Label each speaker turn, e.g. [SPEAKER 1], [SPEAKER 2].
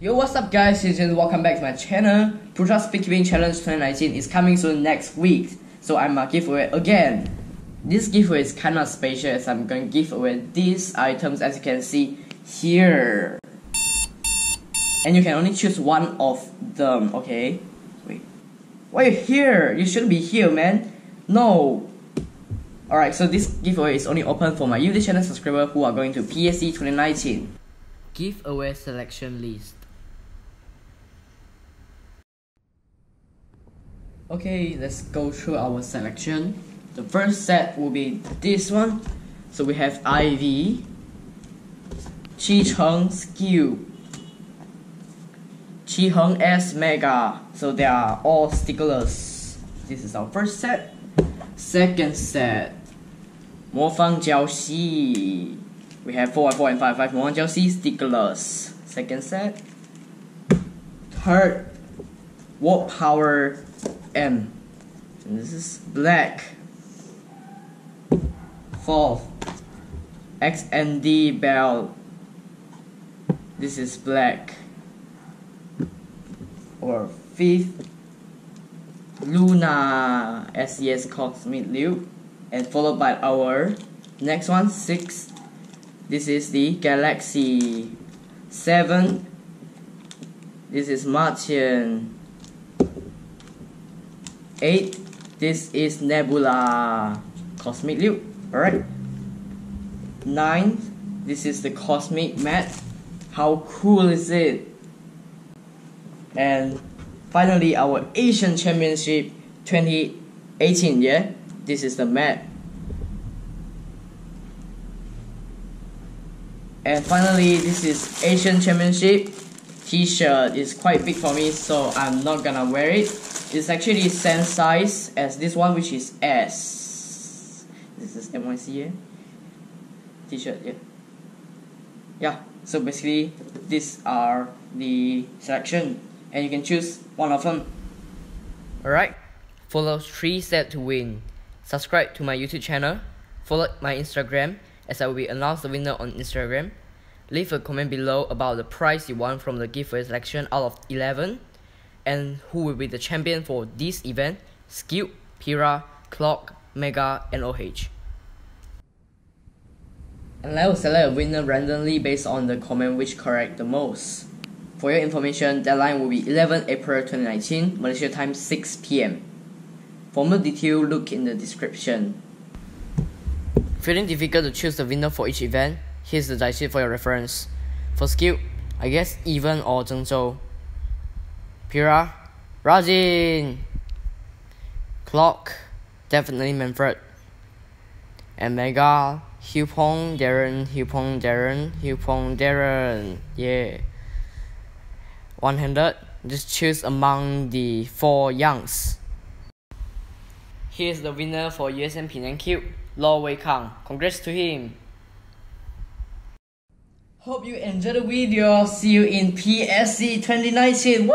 [SPEAKER 1] Yo, what's up guys, welcome back to my channel. Putra Speedcubing Challenge 2019 is coming soon next week. So I'm a giveaway again. This giveaway is kinda special as I'm going to give away these items as you can see here. And you can only choose one of them, okay? Wait. Why are you here? You shouldn't be here, man. No. Alright, so this giveaway is only open for my YouTube channel subscribers who are going to PSC 2019. Giveaway selection list. Okay, let's go through our selection. The first set will be this one. So we have Ivy, QiCheng's Cube, QiHeng S Mega. So they are all stickerless. This is our first set. Second set, MofangJiaoshi. We have 4x4 and 5x5 MofangJiaoshi stickerless. Second set. Third, Valk Power M. And this is black. Fourth, XND belt. This is black. Or fifth, Luna SCS Cosmic Lube, and followed by our next one, sixth. This is the Galaxy. 7. This is Martian. 8. This is Nebula Cosmic Lube. Alright. 9. This is the Cosmic Mat. How cool is it? And finally our Asian Championship 2018, yeah? This is the mat. And finally, this is Asian Championship t-shirt. It's quite big for me, so I'm not gonna wear it. It's actually same size as this one, which is S. This is MYC, yeah? T-shirt, yeah. Yeah, so basically, these are the selection, and you can choose one of them. Alright, follow 3 sets to win. Subscribe to my YouTube channel, follow my Instagram, as I will be announce the winner on Instagram. Leave a comment below about the prize you want from the giveaway selection out of 11, and who will be the champion for this event: Skweb, Putra, Clock, Mega, and OH. And I will select a winner randomly based on the comment which correct the most. For your information, deadline will be 11 April 2019, Malaysia time 6 PM. For more detail, look in the description. Feeling difficult to choose the winner for each event? Here's the dice sheet for your reference. For Skweb, I guess Even or Zhengzhou. Putra, Rajin. Clock, definitely Manfred. And Mega, Darren, Darren. Yeah. One-handed, just choose among the 4 Yangs. Here's the winner for USM Penang Cube, Lo Wei Kang. Congrats to him. Hope you enjoyed the video. See you in PSC 2019. Woo!